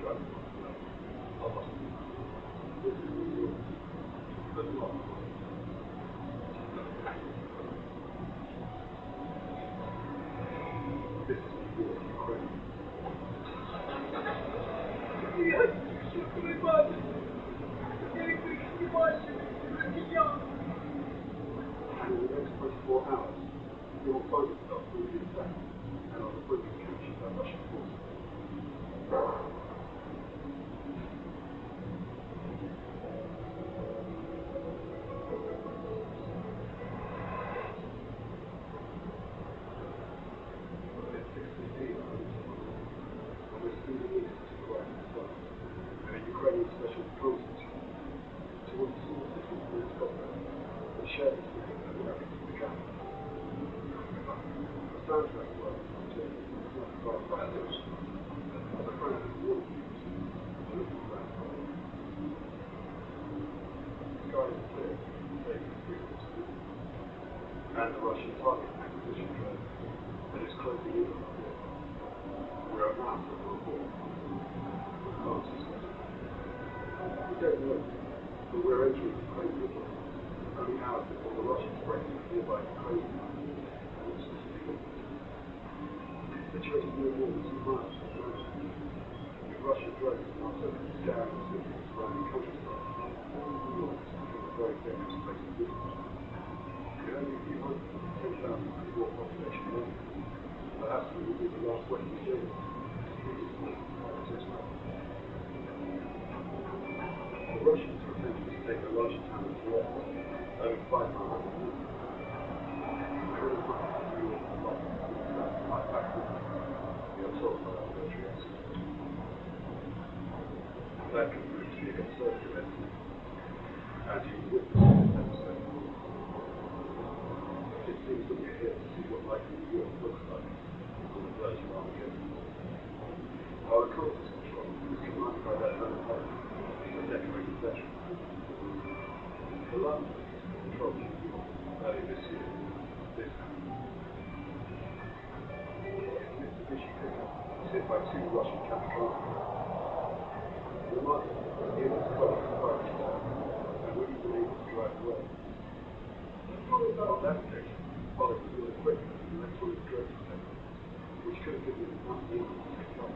And in the next 24 hours, you will find yourself moving back and on the brink of capture by Russian forces. It's 6:15 and we're speeding east to Brigade and a Ukrainian special forces towards the small city of Scotland. The share is with the American Brigade. The soundtrack works on the journey is not quite by others. As a friend of war news, we're looking around. The sky is clear, safe and frequent, and the Russian target acquisition drone that is closing in on our vehicle. We're about to report. We don't know, but we're entering Ukraine quickly, only hours before the Russians break into nearby Ukraine and also civilians. Situated no more than 2 miles from the mountain, with Russian drones and artillery scouring the city and surrounding countryside, New York has become a very dangerous place to visit. With only a few hundred of the 10,000 war population left, perhaps we will be the last Western journey to 6 months. The Russians are attempting to take the larger town of Brigade, over 5 miles from New York. There is much of New York and London to the south of my backwards. We are told by our military experts. That can prove to be a conservative estimate, and you will witness this episode. It seems that we're here to see what life in New York looks like on the verge of Armageddon. Our reconnaissance control is commanded by Lieutenant Holland, a decorated veteran. The last place he controlled New York earlier this year, this happened. His Mitsubishi pickup was hit by 2 Russian kamikazes. Remarkably, he and his colleagues fired his tank and were even able to drive away. On that occasion, Holland was ill-equipped with an electronic drone detector, which could have given him enough warning to take off.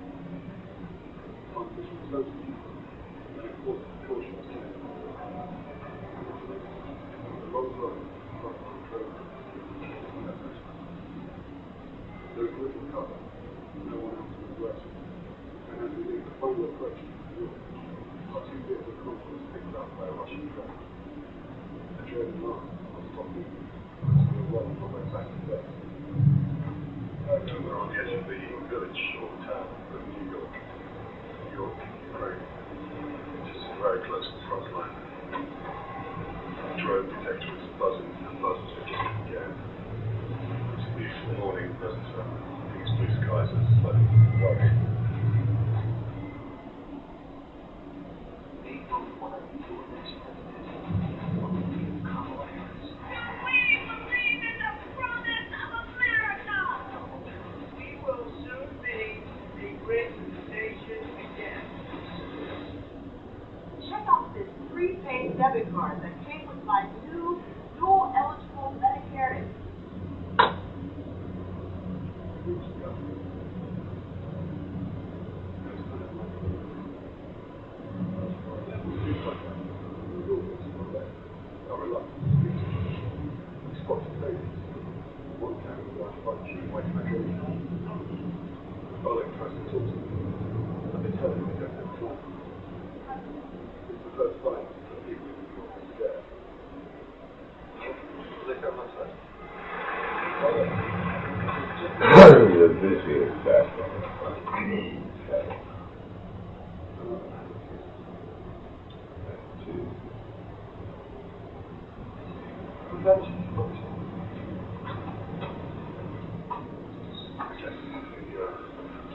On his return to New York, an important precaution was taken. The long road of frontline drone was there is little cover, no one else in the west, and as we leave the final approach to New York, our 2-vehicle convoy is picked up by a Russian drone. The drone alarm will stop moving, so we are well on our way back to base. We're on the edge of the village or town of New York, Ukraine, just very close to the front line. The drone detector is buzzing and buzzing again. It's a beautiful morning, but these blue skies are slightly worrying. Prepaid debit card that came with my new dual-eligible Medicare. Oleg tries to talk to them, but they tell him they don't have time. It's the first time that people in New York are scared. They come outside. This is that.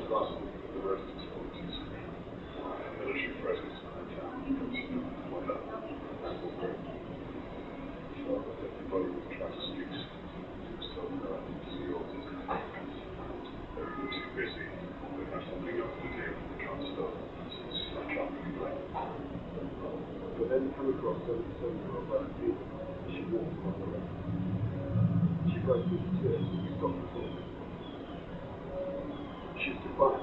Last week, the residents wanted military presence in that town. Why not? So everybody was trying to speak to himself to see yours. They were too busy. They have something else to do. They can't stop. come across 77-year-old Valentina. She walked on the road. She broke into tears and we stopped the talk. She's defiant,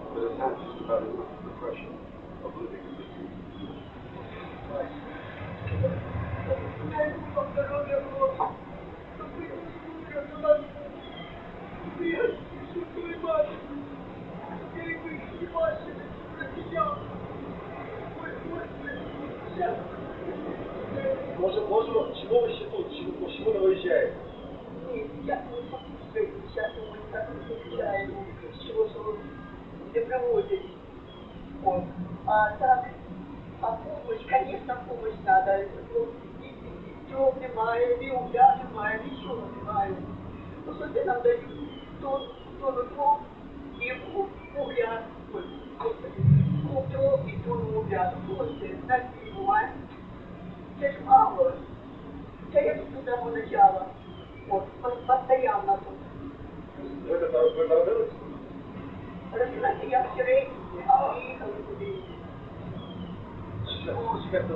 but her dad just about enough of the pressure of living in this city. Może zimowy się tu, zimowy wyjdzie. Не проводили. Вот. А так, а помощь, конечно, помощь надо. Ничего немає, ні угля немає, нічого немає. Ну, що ти нам дають? Тонну дров і угля. Ой, господи, куб дров і тонну угля. Ну, господи, так не буває. Це ж мало. Це я тут з самого начала. Вот, постоянно тут. Ви народились? Розумієте, я в Сирені, а приїхали туди.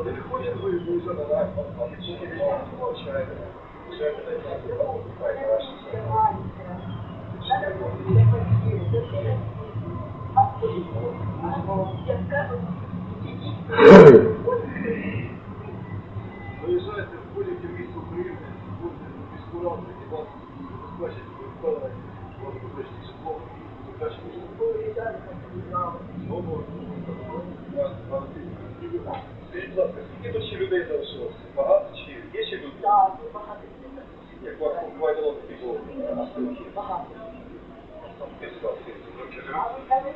Ви не хочете виїжджати на а відсутні війська починаєте? Виїжджаєте в будь-яке місто України, будете військові, і вас забезпечать відповідальне, вас забезпечить житло, забезпечить знову. Скажіть, будь ласка, скільки тут ще людей залишилося? Багато чи є ще люди? Так, багато людей. Як вас буває дало такі було? Багато. Ти сказав, ти А ви кажете,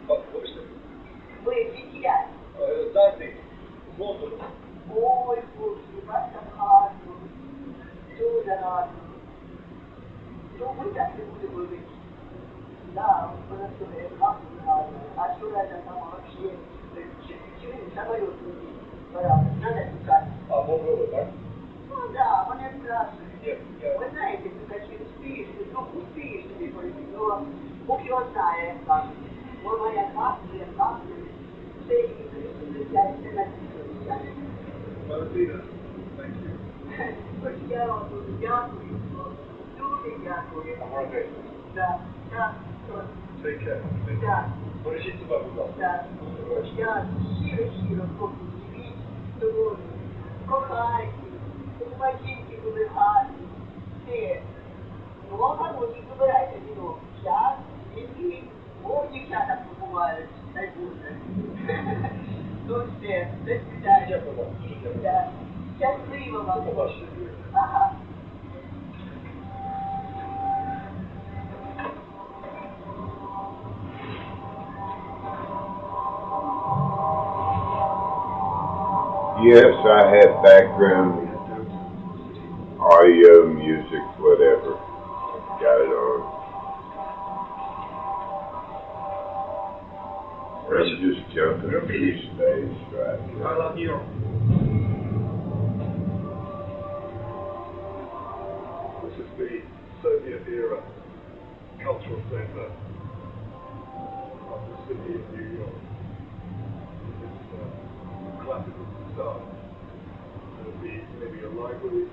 вибачте. ви звідкіля? Дати, з Лондону. Ой, хлопці, у вас там гарно. Дуже гарно. Ну, ми так не будемо робити. Да, вона стоїть гарно. А що это там вообще? Чому самоліт летить? Пора, надо шукати. А, Боброви, так? Ну да, вони спрашивают. Я... Ви знаєте, ти такі успієш, ну успієш тобі полетіти, ну Бог його знає, як кажуть. Бо моя капля, все її присутностяється на цій. Валентина, thank you. Я вам дуже дякую, дуже дякую. I'm Да, да, Take care. да. Бережіть себе, будь ласка. Да. Я щиро хочу живіть, здоров'я, кохайте, помогіть, були гарні. Все. Ну, гармонії вибирайте вінок. Я, жінки, дівчата побувають, дай Боже. Ну все, до свидання. Дякую вам, дуже дякую. Да. Щасливо вам. До побачення. Ага. Yes, I have background audio, music, whatever. Got it on. I'm just jumping through space right I now. love New York. This is the Soviet era cultural center of the city of New York. It's classical style. There'll be maybe a library,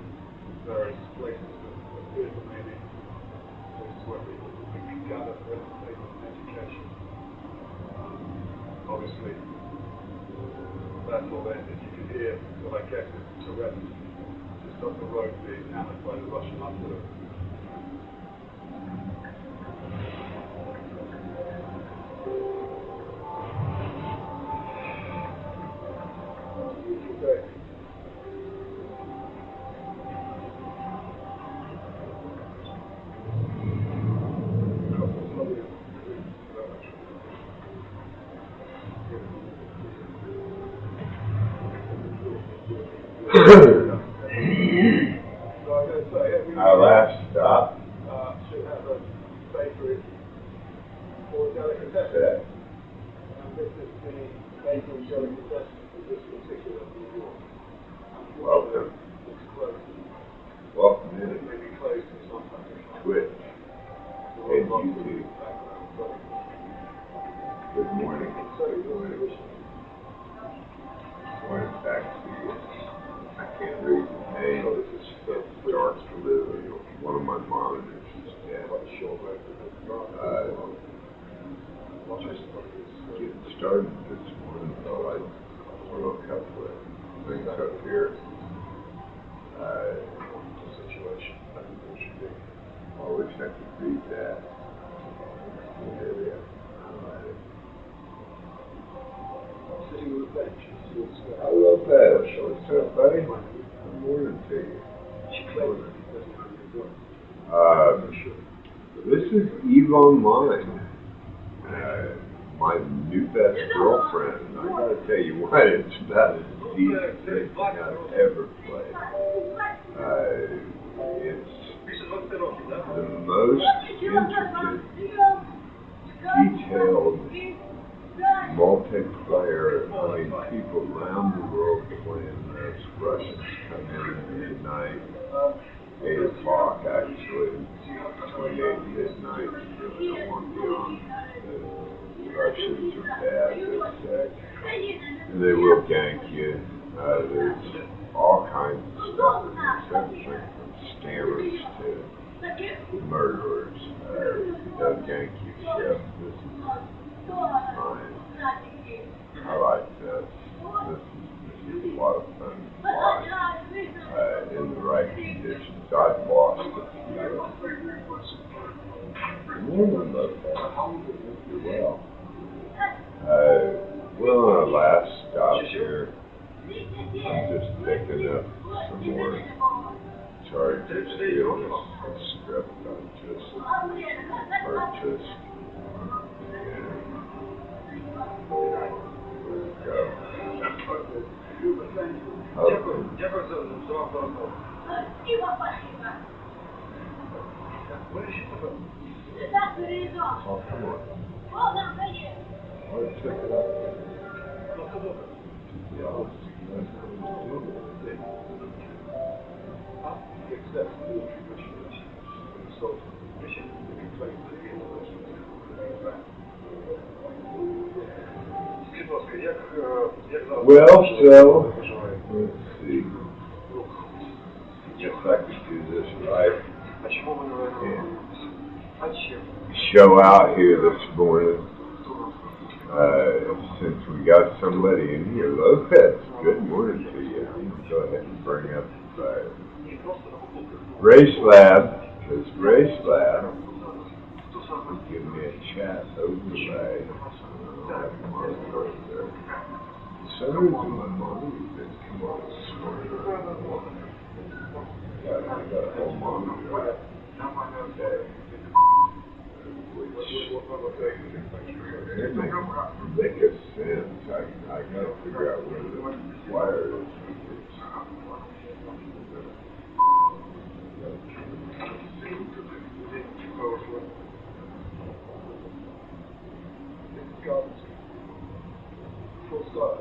various places of theatre maybe, places where people can gather for entertainment and education. Obviously, that's all ended. You can hear what I guess is Tourette's just up the road being hammered by the Russian artillery. Beautiful day. Our last stop. Should have a bakery or delicatessen. Set. And this is the bakery delicatessen for this particular New York. Welcome. It's closed. Welcome It to may be closed in some countries. Twitch and YouTube. Good morning. So, Well, in fact, I can't read the name. It's dark blue. One of my monitors is dead. Just getting started this morning, though. I throw a couple of things up here. Situation. I wish I could read that. There we are. Sitting on the bench. I love that. What's up, buddy? Good morning to you. This is Eve Online. My new best girlfriend. I gotta tell you what, it's about as deep as thing I've ever played. It's the most intricate, detailed multiplayer. I mean, people around the world playing this. Russians come in at night, 8 o'clock actually, 28 midnight. You really don't want to be on. The Russians are bad, they're sick, and they will gank you. There's all kinds of stuff. There's everything from scammers to murderers. They'll gank you. Yep, this is fine. I like this. This is a lot of fun to watch in the right conditions. I've lost a few. Well, well, on our last stop here, I'm just picking up some more charges here. This script I just purchased. There we go. Oh, come on. Oh, check it out. Well, so, let's see. Guess I could do this right. And show out here this morning. Since we got somebody in here. Lopez, good morning to you. Go ahead and bring up Race Lab, because Race Lab will give me a chat overlay. For some reason my monitor didn't come on this morning. I got a whole monitor today. Which make a sense. I gotta figure out where the wire is. Full start.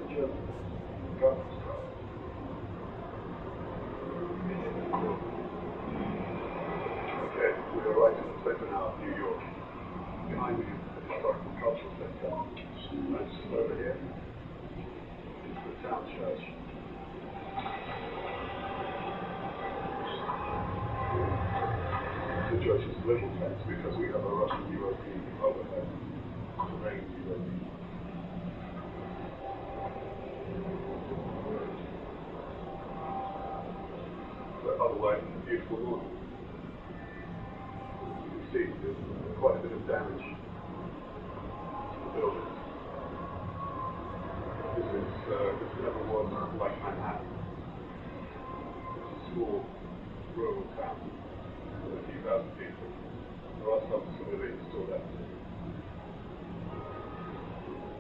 German. Government start. Okay, we are right in the center now of New York. Behind me is the historical cultural center. That's over here. It's the town church. The church is little fence because we have a Russian European overhead. Terrain European. But otherwise, it's a beautiful morning. You can see there's quite a bit of damage to the buildings. This never was like Manhattan. It's a small rural town with a few thousand people. There are some civilians still there.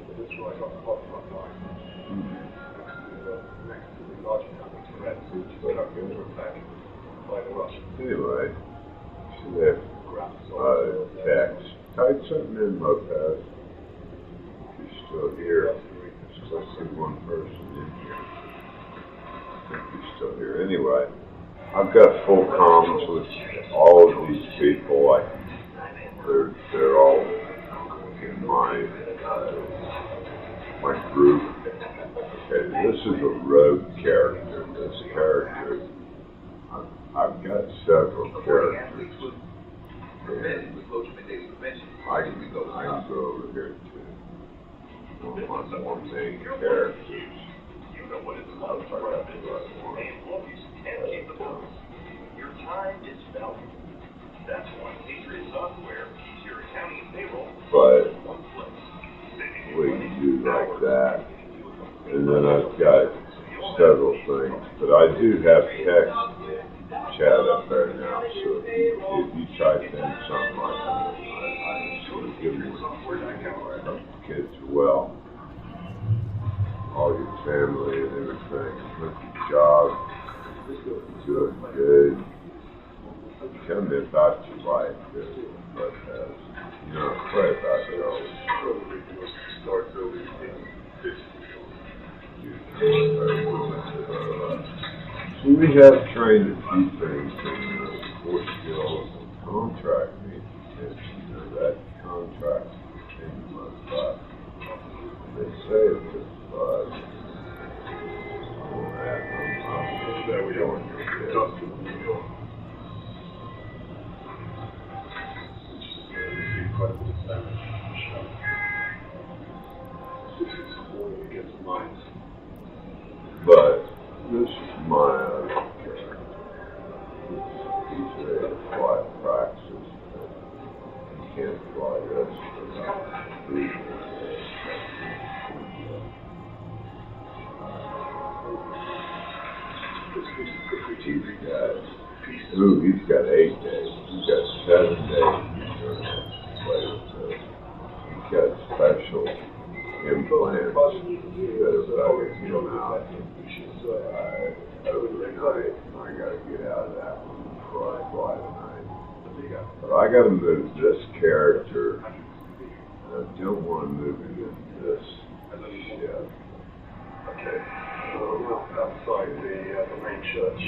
But it's right on the bottom of the line. Next to the larger town of Tourette's, which is currently under attack by the Russians. Anyway, so that text. Type something in, Lopez. If you're still here, there's supposed to be one person in here. I think you're still here. Anyway, I've got full comms with all of these people. They're all in my group. Okay, this is a road character. This character, I've got several characters. I can go over here to one of my main characters. I'll try to do what I want. Your time is valuable. That's why Patriot Software keeps your accounting and payroll But in one place. we can do like that. And then I've got several things. But I do have text chat up there now. So if you type in something like that, I can sort of give you the kids well. All your family and everything. Look your job. Good, good. Tell me about your life, but pray about it all. Probably was to start building this. So we have trained a few things in the core skills and contract meetings. That contract thing was they say it's just There we are. Industrial New York. Quite a bit of damage. This is warning against mines. But this is my other character. He's a fly practice. You can't fly this without breathing. He's got 8 days. He's got 7 days. He's got special implants that are better to get him out overnight. I got to get out of that one before I fly tonight. But I got to move this character. I don't want to move him into this ship. Okay. Outside the main church,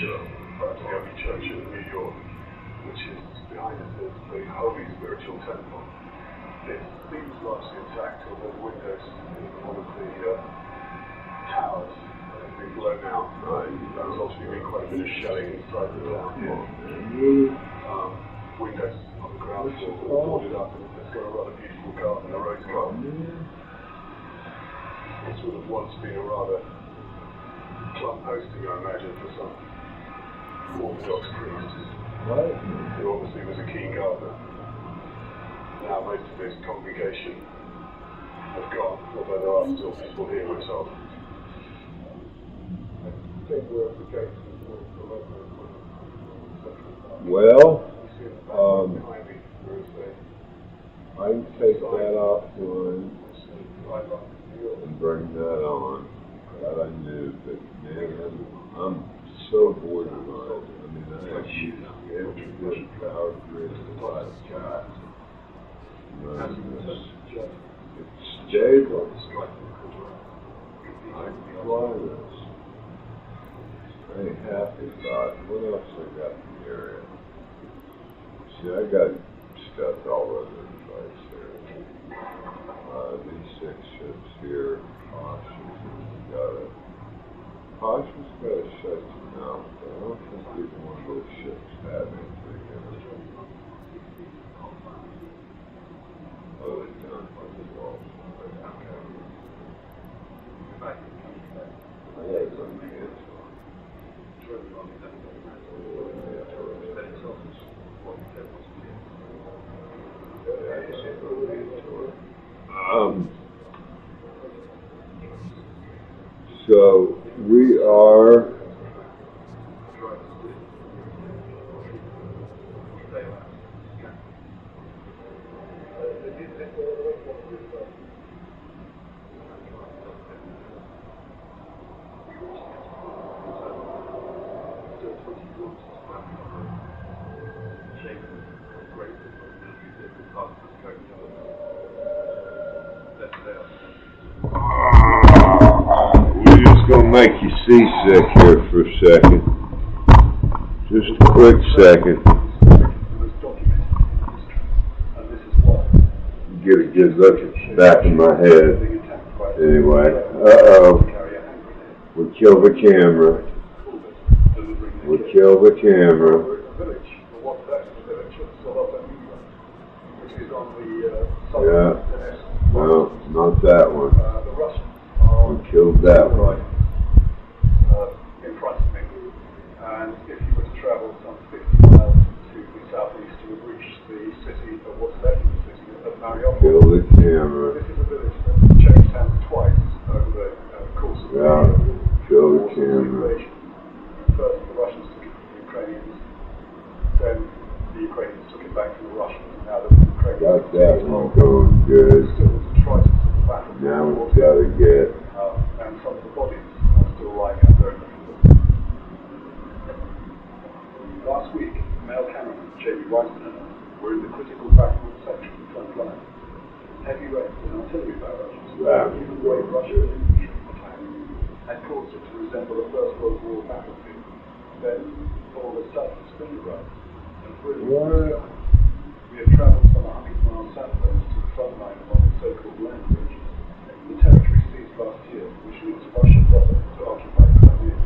perhaps the only church in New York, which is behind us, is the Holy Spiritual Temple. It seems largely intact, although the windows in one of the towers have been blown out. There's obviously been quite a bit of shelling inside the tower. Windows on the ground floor are boarded up, and it's got a rather beautiful garden, a rose garden. It's sort of once been a rather club hosting, I imagine, for some Orthodox priest, who obviously was a keen gardener. Now most of his congregation have gone, although there are still people here, we're told. Well, I can take that offline and bring that on. That I knew, but man, I'm so bored of it. I mean, I have used every bit of power grid that I've got. It's stable. I can fly this. I ain't happy about it. What else I got in the area? See, I got stuff all over the place here. These 6 ships here, Posh has got to shut you down, but I don't think either one of those ships have anything in it. Oh, it's done by the wall. I had some hands on. So we are gonna make you seasick here for a second. Just a quick second. Get a good look at the back of my head. Anyway, We killed the camera. We killed the camera. We're in a village, or what's that village, which is on the southern No, not that one. the Russians are We killed that one. in front of me. And if you were to travel some 50 miles to the southeast, you would reach the city of what's left of the city of Mariupol. Kill the camera. This is a village that changed hands twice over the course of the Kill the camera. First the Russians took it from the Ukrainians, then the Ukrainians took it back from the Russians, and now the Ukrainians Got that one going good. still was a crisis of the battle. Now we've got to get. And some of the bodies are still lying out there in the field. Last week, Mel Cameron, J.B. Weissman and I were in the critical backward section of the front line. Heavy rains and artillery barrages, even the way Russia's infantry attack, had caused it to resemble a First World War battlefield. Then, all of a sudden, spring arrived, and brilliant. We had travelled some 100 miles southwest to the front line along the so-called land bridges, the territory seized last year, which leads Russia proper to occupy Crimea.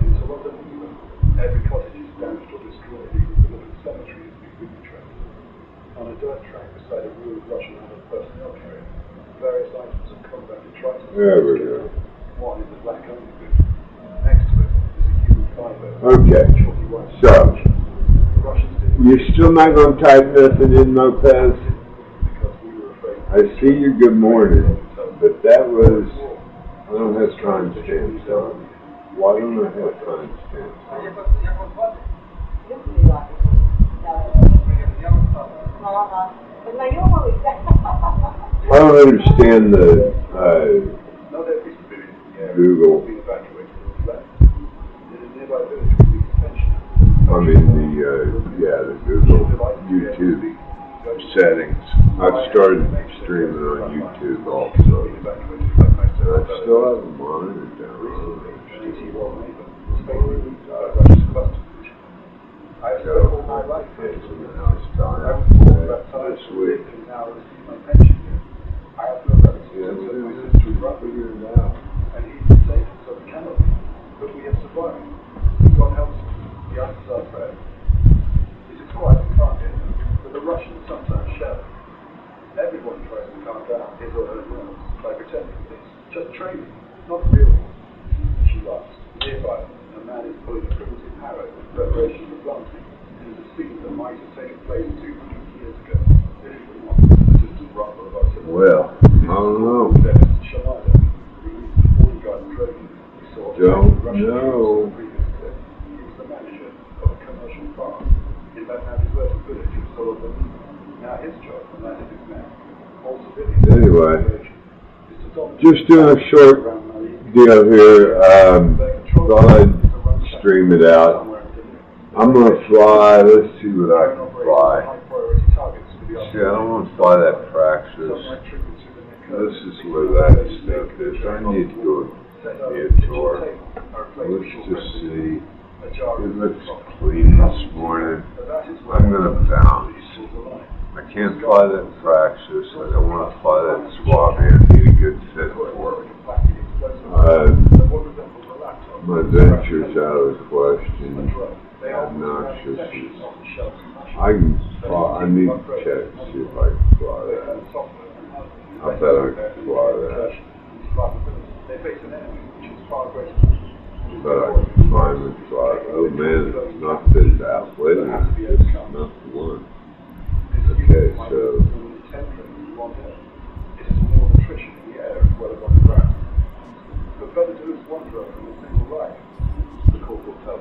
In Solodovnica, every cottage is damaged or destroyed, even the little cemetery has been booby-trapped. On a dirt track beside a ruined Russian armored personnel carrier, various items of combat detritus. There we go. One is a black only bin. Next to it is a human fibre. Okay. So, The Russians didn't you're still not going to type nothing in, Lopez? because we were afraid. I see your good morning, but that was. I don't have timestamps on. Why don't I have timestamps on? I don't understand the Another piece of village in the area Google. being evacuated was left. In a nearby village with the extension. I mean the Google YouTube settings. I've started streaming on YouTube also. I still have a monitor down. I have spent all my life It's this a nice time this week. and now receive my pension here. I have no relatives Yeah, except my we're sister in Russia, figuring it out. and he's the safest of the Canada. But we have survived. God helps us. He answers our prayers. It is quiet and calm here, but the Russians sometimes shout. Everyone tries to calm down his or her nerves by pretending it's just training, not real war. She laughs. Nearby, a man is pulling a primitive harrow in preparation for planting. It is a scene that might have taken place 200 years ago. It is not a distant rumble of artillery. Well, I don't know. Dennis Shamada, who leads the 40 garden trading, we saw Don't Russian know. troops previous to this. He was the manager of a commercial farm in that now deserted village of Solodovnica. Now his job, and that is his man, all civilians. Anyway, is to dominate just doing a short around Mariupol. deal here. Thought I'd stream it out. I'm gonna fly. Let's see what I can fly. See, I don't want to fly that Praxis. This is where that stuff is. I need to go near tour. Let's just see. It looks clean this morning. I'm gonna bounce. I can't fly that Praxis. I don't want to fly that Suave. I need a good fit for it. My venture's out of the question. Obnoxious. I can fly. I need to check to see if I can fly that. I bet I can fly that. But I can finally fly. Oh man, it's not fitted out. Wait a minute. This is not the one. Okay, so.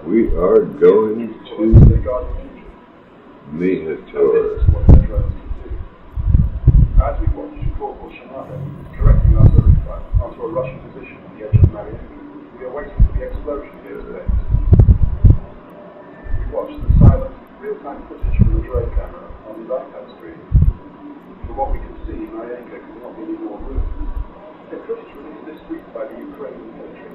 We are going to Minotaur. As we watch Corporal Shamada directing our military onto a Russian position on the edge of Mariupol, we are waiting for the explosion here today. We watch the silent, real-time footage from the drone camera on the iPad screen. From what we can see, Mariupol could not be any more ruined. The footage released this week by the Ukrainian military.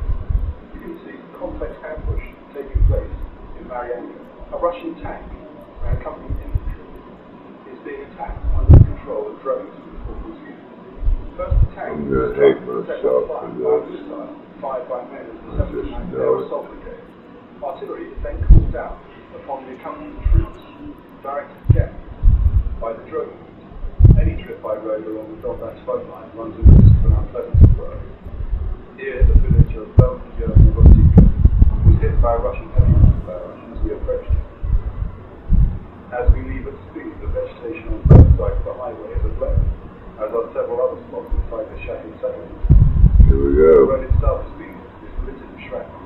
You can see complex ambush taking place in Mariupol. A Russian tank and accompanying infantry is being attacked under the control of drones with full routine. first attack I'm gonna hate myself for this. fired by men of the I just 79th know Air it. Assault Brigade. Artillery is then called out upon the accompanying troops, directed again by the drone. Any trip by road along the Donbass phone line runs a risk of an unpleasant road. Here, the village of Belgorod was hit by a Russian heavy fire as we approached it. As we leave at speed, the vegetation on both sides of the highway is ablaze, as are several other spots inside the shattered settlement. Here we The go. road itself is littered with shrapnel.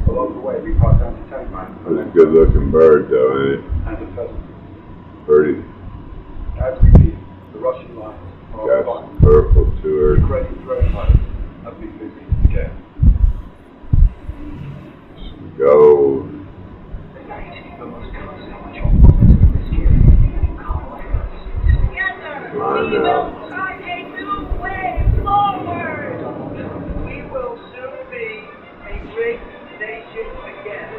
Along the way, we passed anti-tank mines That's a good looking bird though, ain't it? and a pheasant. Pretty. As we leave, the Russian lines are Got fine. some purple to her. Ukrainian drone pilots have been busy again. Some gold. Line out. Try a new way forward. We will soon be a great nation again.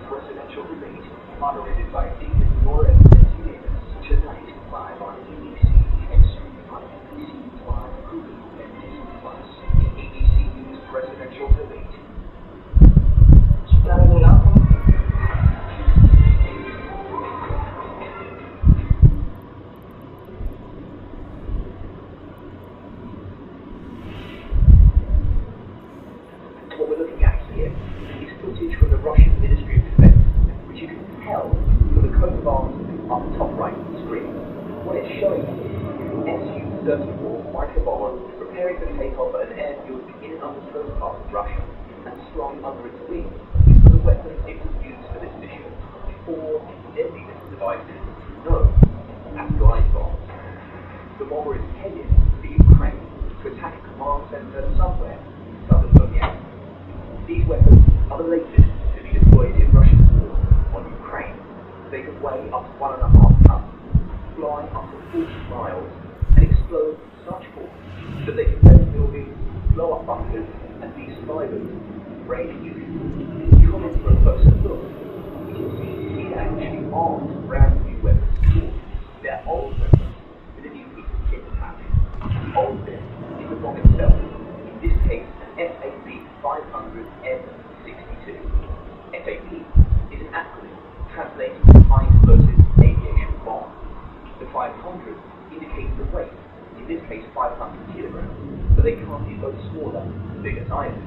Presidential debate, moderated by David Moore and Nancy Davis. Tonight, live on ABC and streaming on NBC Live, Hulu, and Disney Plus. The ABC News presidential debate. Starting it up. What we're looking at here is footage from the Russian Ministry of Defense, which you can tell from the coat of arms on the top right of the screen. What it's showing you is Su-34 fighter bomber preparing to take off at an airfield in and undisclosed part of Russia and strung under its wing for the weapons it will use for this mission. 4 deadly devices known as glide bombs. The bomber is headed for Ukraine to attack a command center somewhere in southern Donetsk. These weapons are the latest to be deployed in Russian war on Ukraine. They can weigh up to 1.5 tons, fly up to 40 miles, and explode with such force that they can bend buildings, blow up bunkers, and leave survivors brain injured. Coming for a closer look, we can see these actually armed brand new weapons tools. They're old weapons with a new piece of kit attached. The old bit is the bomb itself. In this case, FAP 500 M62. FAP is an acronym translating to High Explosive Aviation Bomb. The 500 indicates the weight, in this case 500 kilograms, but they can't be both smaller and bigger either.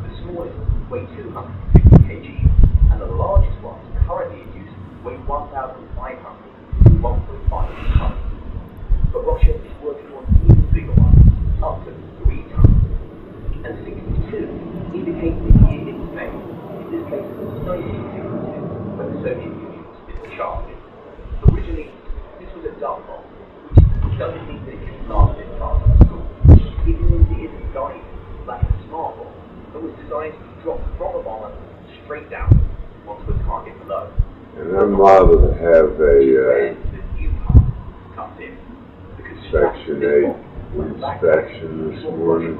The smallest weigh 250 kg, and the largest ones currently in use weigh 1,500 to 1.5 tons. But Russia is working on even bigger ones, up to 3 tons. And 62 indicates the year it was made. In this case, it was 1962, when the Soviet Union was still in charge. Originally, this was a dove bomb, which doesn't mean that it can last this far from school. It means it isn't guided like a smart bomb, but was designed to be dropped from a bomber straight down onto a target below. And I'm liable to have a The new part comes in. Section 8 inspection this morning.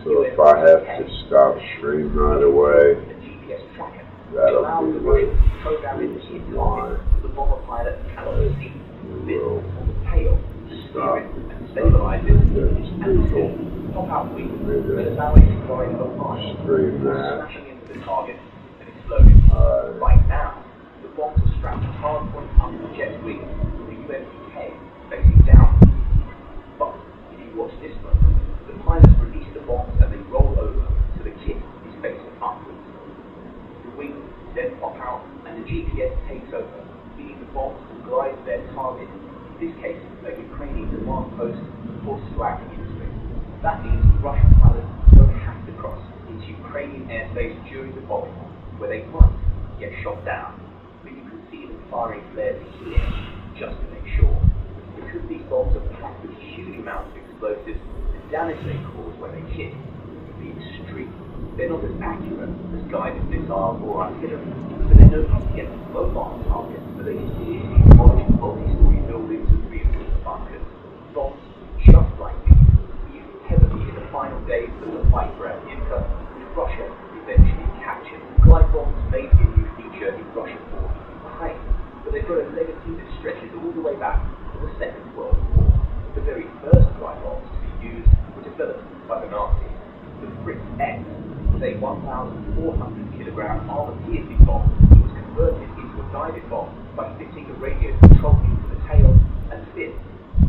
So if I have to stop stream right away, that'll be the line. The bomber pilot cannot see the We'll on the tail to steer it and stabilize it, and the top out wing that allow it to glide over stream that. smashing into the target and exploding. Alright. Right now, the bombs are strapped hard point under the jet wing with the UMPK facing down. But if you watch this one, the pilots release the bombs and they roll over so the kit is facing upwards. The wings then pop out and the GPS takes over, meaning the bombs will glide to their target, in this case a Ukrainian command post or swag industry. That means Russian pilots don't have to cross into Ukrainian airspace during the bombing, where they might get shot down. But you can see them firing flares here just to make sure. Because these bombs are packed with huge amounts of explosives, the damage they cause when they hit can be extreme. They're not as accurate as guided missiles or artillery, but they know how to get mobile targets, so they can see demolish multi-story buildings and reinforced bunkers. Bombs just like these were used heavily in the final days of the fight for Avdiivka, which Russia eventually captured. Glide bombs may be a new feature in Russian war in Ukraine, got a legacy that stretches all the way back to the Second World War. The very first dry bombs to be used were developed by the Nazis. The Fritz X was a 1,400-kilogram armor-piercing bomb that was converted into a guided bomb by fitting a radio control unit to the tail and fin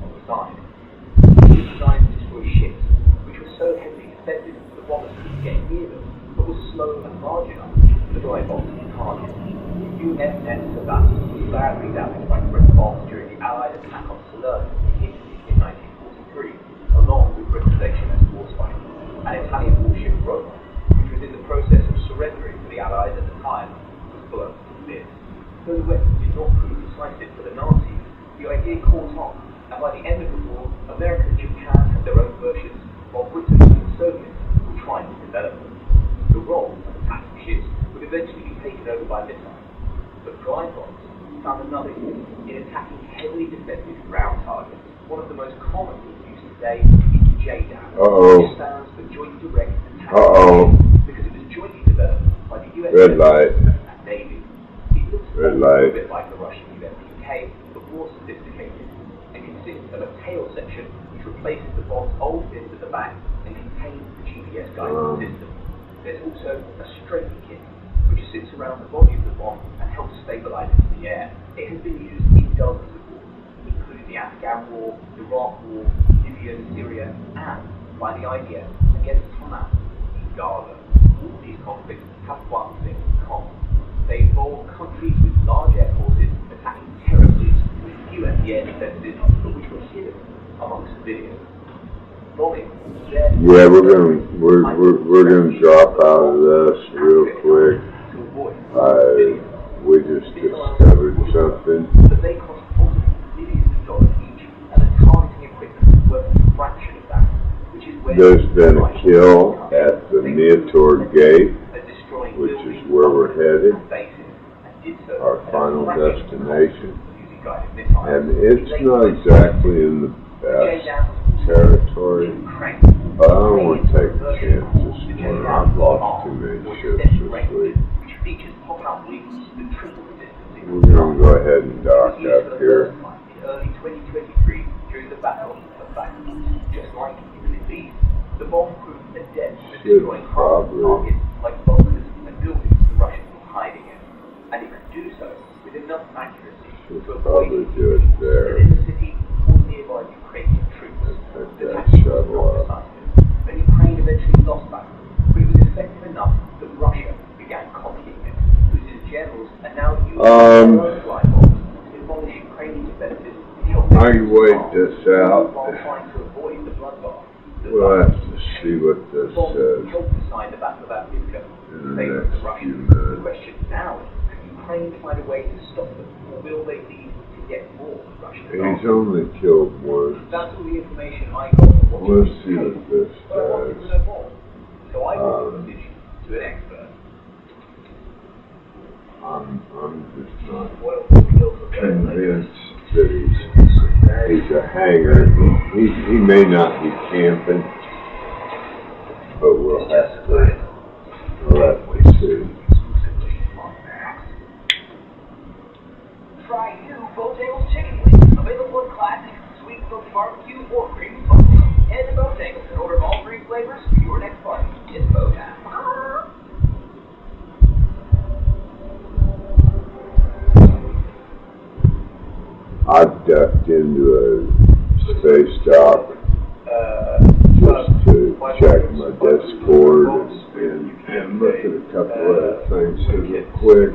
on the side. It was designed to destroy ships, which were so heavily defended that the bombers couldn't get near them, but was slow and large enough for dry bombs to target. The USS Savannah was badly damaged by Fritz bombs during the Allied attack on Salerno in Italy in 1943, along with Britain's HMS Warspite. An Italian warship, Roma, which was in the process of surrendering to the Allies at the time, was blown to bits. Though the weapon did not prove decisive for the Nazis, the idea caught on, and by the end of the war, America and Japan had their own versions, while Britain and the Soviets were trying to develop them. The role of attacking ships would eventually be taken over by missiles, but dry bombs found another use in attacking heavily defended ground targets. One of the most commonly used today is JDAM, which stands for Joint Direct Attack, because it was jointly developed by the US Red light. and Navy. It looks a bit like the Russian USPK, but more sophisticated, and consists of a tail section which replaces the bomb's old fins at the back and contains the GPS guidance system. There's also a strafing kit, which sits around the body of the bomb and helps stabilize it in the air. It has been used in dozens of wars, including the Afghan War, Iraq War, Libya, Syria, and by the IDF against Hamas in Gaza. All these conflicts have one thing in common. They involve countries with large air forces attacking terrorists with few anti-air defenses, but which were hidden among civilians. Bombing, yeah, we're gonna drop out of this real quick. We just discovered something. But they cost multiple millions of dollars each, and the targeting equipment is worth a fraction of that, which is where there's been a kill at the Neator Gate, which is where we're headed, our final destination. And it's not exactly in the best territory, but I don't want to take a chance this morning. I've lost too many ships this week. We're going to go ahead and dock up here. In early 2023, during the Battle of Bakhmut, just like in the Middle East, the bomb proved adept at destroying targets like bunkers and buildings the Russians were hiding in, and it could do so with enough accuracy to avoid do it there. in the city or nearby Ukrainian troops. The tactic was not decisive, and Ukraine eventually lost Bakhmut, but it was effective enough that Russia began copying it, whose generals are now using fly bombs to demolish Ukrainian defenses and help I can wait this out. while trying to avoid the bloodbath. We'll have to see what this says helped decide the Battle of Avdiivka in the favor of the next few Russians. The minutes. question now is, can Ukraine find a way to stop them, or will they lead to get more Russian He's only killed one. That's all the information I got from what Let's see what this but I wanted to says. know more. So I brought the position to an expert. I'm just not Oil fields are very convinced that he's a hanger. He may not be camping, but we'll have to see. Try new Bojangles chicken wings, available in classic, sweet smoked barbecue, or creamy buffalo. Head to Bojangles and order all three flavors for your next party. It's Bojangles. I ducked into a space dock just to check my Discord and look at a couple of things real quick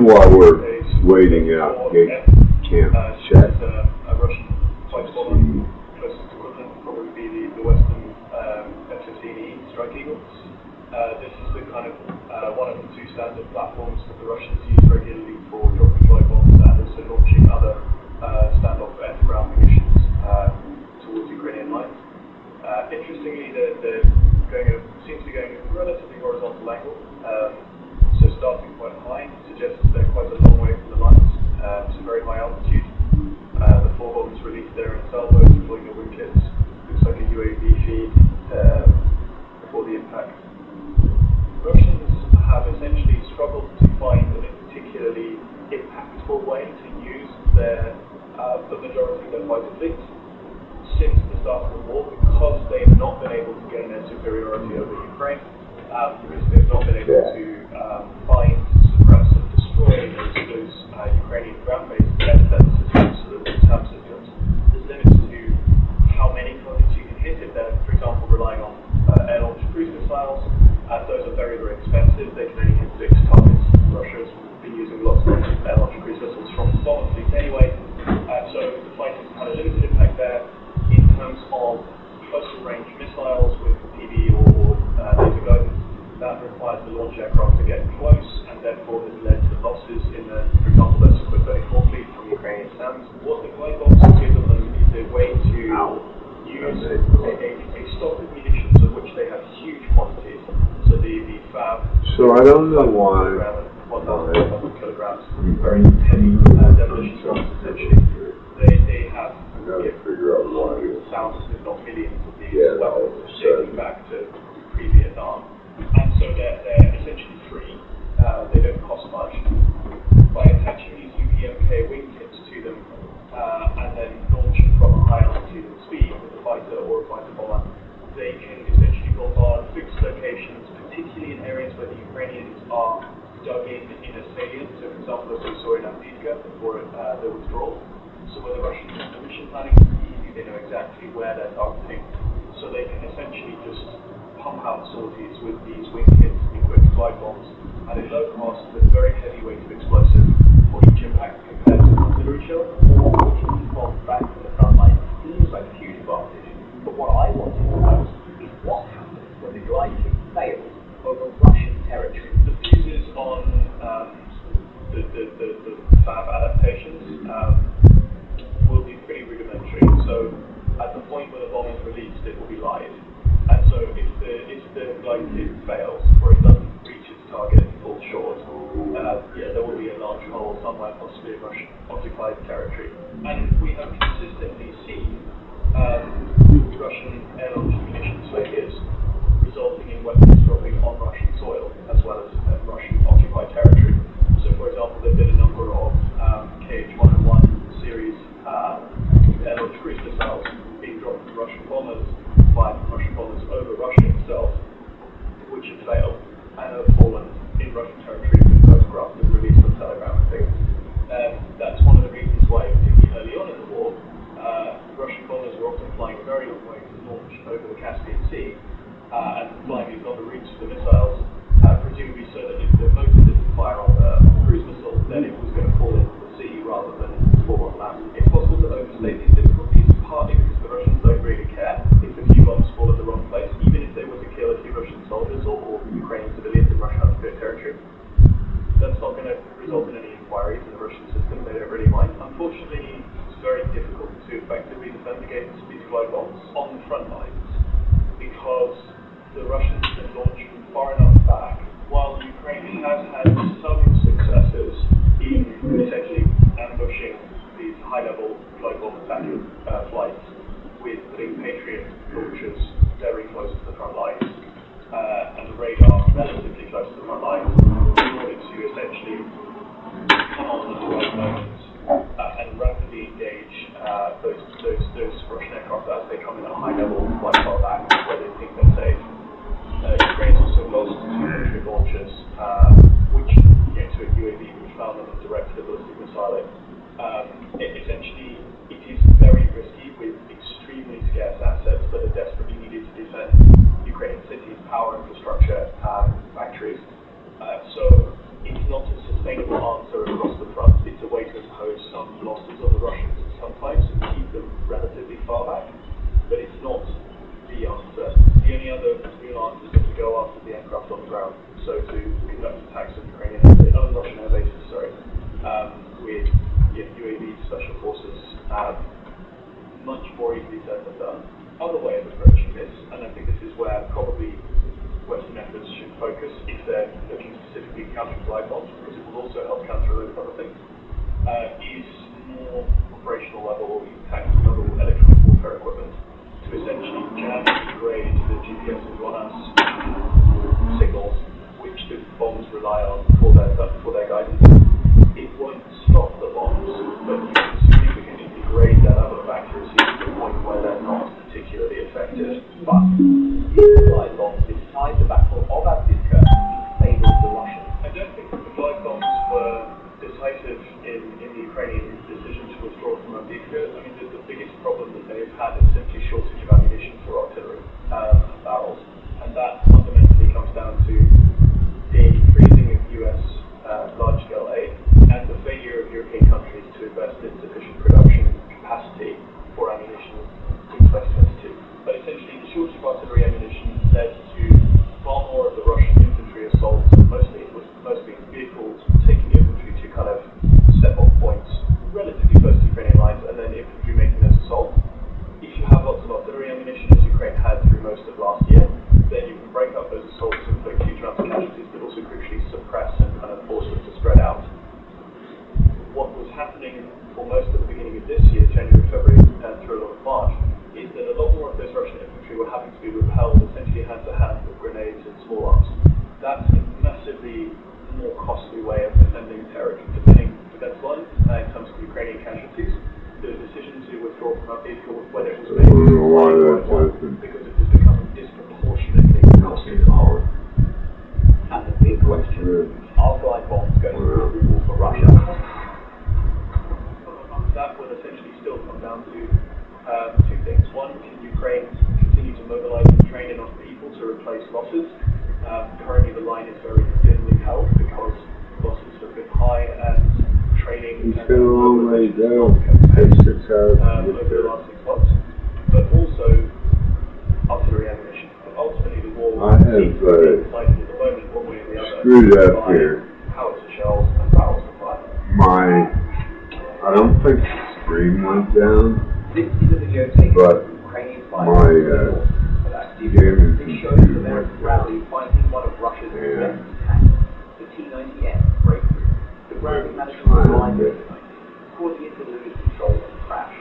while we're waiting out gate camp check. A Russian type bomber. Closest equivalent would probably be the Western F-15E Strike Eagles. This is the kind of one of the two standard platforms that the Russians use regularly for dropping dry bombs and also launching other standoff air-to-ground munitions towards Ukrainian lines. Interestingly, they're seems to be going at a relatively horizontal angle. So starting quite high suggests they're quite a long way from the lines, so very high altitude. The four bombs released there in salvo, deploying the wing kits. Looks like a UAV feed before the impact. Russians have essentially struggled to find a particularly impactful way to use the majority of their fighter fleets since the start of the war, because they've not been able to gain their superiority over Ukraine, because they've not been able to find, suppress, and destroy those Ukrainian ground-based air defense systems, so the SAM systems. There's limits to how many targets you can hit if they're, for example, relying on air-launched cruise missiles. Those are very, very expensive. They can only hit 6 targets. Russia's been using lots of air-launched cruise missiles from the bomber fleet anyway. So the fighters had a limited impact there. In terms of closer range missiles with PV or laser guidance, that requires the launch aircraft to get close, and therefore has led to losses in the, for example, the Sukhoi 34 fleet from Ukrainian SAMs. What the glide bombs have given them is a way to use a stock of munitions of which they have huge quantities. So the FAB. So I don't know why. 1,000 kilograms, very heavy demolition bombs essentially. They have thousands, if not millions, of these weapons dating back to pre-Vietnam, and so they're essentially free. They don't cost much. By attaching these UPMK wingtips to them and then launching from a high altitude and speed with a fighter or a fighter bomber, they can essentially bombard fixed locations, particularly in areas where the Ukrainians are dug in a salient. So, for example, as we saw in Avdiivka before the withdrawal. So where the Russians are mission planning is easy, they know exactly where they're targeting. So they can essentially just pump out sorties with these wingtips equipped glide bombs at a low cost with very heavy weight of explosive for each impact compared to an artillery shell. Launching these bombs back from the front line seems like a huge advantage. But what I want to know is what happens when the glide kit fails over Russian territory. The fuses on the FAB adaptations will be pretty rudimentary. So at the point where the bomb is released, it will be live. And so if the glide kit fails or it doesn't reach its target and falls short, there will be a large hole somewhere, possibly in Russian occupied territory. And we have consistently seen Russian air-launched munitions failures resulting in weapons dropping on Russian soil as well as Russian occupied territory. So, for example, there have been a number of KH-101 series air-launched cruise missiles being dropped from Russian bombers by Russian bombers over Russia itself, which have failed and have fallen in Russian territory with photographs and released on Telegram and things. That's one of the reasons why, particularly early on in the war, Russian bombers were often flying very long way to launch over the Caspian Sea and flying these longer routes for the missiles, presumably so that if the motor didn't fire on the cruise missile, then it was going to fall into the sea rather than fall on land. It's possible to overstate these difficulties, partly because the Russians don't really care if a few bombs fall in the wrong place, even if they were to kill a few Russian soldiers or Ukrainian civilians in Russian occupied territory. That's not going to result in any inquiries in the Russian system. They don't really mind. Unfortunately, it's very difficult to effectively defend against these glide bombs on the front lines because the Russians can launch from far enough back, while Ukraine has had some successes in essentially ambushing these high-level glide bomb attacking flights with putting Patriot launchers very close to the front lines and the radar relatively close to the front lines in order to essentially come on at the right moments and rapidly engage those Russian aircraft as they come in at a high level quite far back where they think they're safe. Ukraine's also lost 2 Patriot launchers, which to a UAV which found them and directed a ballistic missile. Essentially, it is very risky with extremely scarce assets that are desperately needed to defend Ukrainian cities, power infrastructure, factories. So it's not a sustainable answer across the front. It's a way to impose some losses on the Russians sometimes and keep them relatively far back, but it's not the answer. The only other real answer is to go after the aircraft on the ground, so to conduct attacks on Russian air bases, with UAV special forces. Much more easily said than done. Other way of approaching this, and I think this is where probably Western efforts should focus if they're looking specifically at countering glide bombs, because it will also help counter a load of other things, is more operational level or tactical level electronic warfare equipment to essentially jam and degrade the GPS and GLONASS signals which the bombs rely on for their guidance. it won't stop the bombs, but you can significantly degrade that level of accuracy to the point where they're not particularly effective. But if the glide bombs decide the battle of Avdiivka in favour of the Russians. I don't think that the glide bombs were decisive in the Ukrainian decision to withdraw from Avdiivka. I mean, the biggest problem that they've had is simply shortage of ammunition for artillery barrels, and that fundamentally comes down to the freezing of US large-scale aid and the failure of European countries to invest in sufficient production capacity for ammunition in 2022. But essentially, the shortage of artillery ammunition led to far more of the Russian infantry assaults, and mostly vehicles taking infantry to kind of step-off points relatively close to Ukrainian lines, and then infantry making those assaults. If you have lots of artillery ammunition, as Ukraine had through most of last year, then you can break up those assaults and inflict huge amounts of casualties, but also crucially suppress and kind of force them to spread out. What was happening for most of the beginning of this year, January, February, and through a lot of March, is that a lot more of those Russian infantry were having to be repelled essentially hand-to-hand with grenades and small arms. That's a massively more costly way of defending defense lines in terms of Ukrainian casualties. The decision to withdraw from Avdiivka, when it was made, because it was becoming disproportionately costly to hold. And the big question, are glide bombs going to be a war for Russia? That will essentially still come down to two things. One, can Ukraine continue to mobilize and train enough people to replace losses? Currently the line is very thinly held because losses have been high and training He's been a long way down. Over the last 6 months. But also artillery ammunition. But ultimately the war seems to be decided at the moment one way or the other. Screwed up here. Howitzer shells and barrel supply. I don't think the stream went down, This is a video taken but from Ukrainian my gaming This shows the computer American Bradley fighting one of Russia's best tanks, the T-90M breakthrough. The Bradley managed to survive the T-90, causing it to lose control and crash.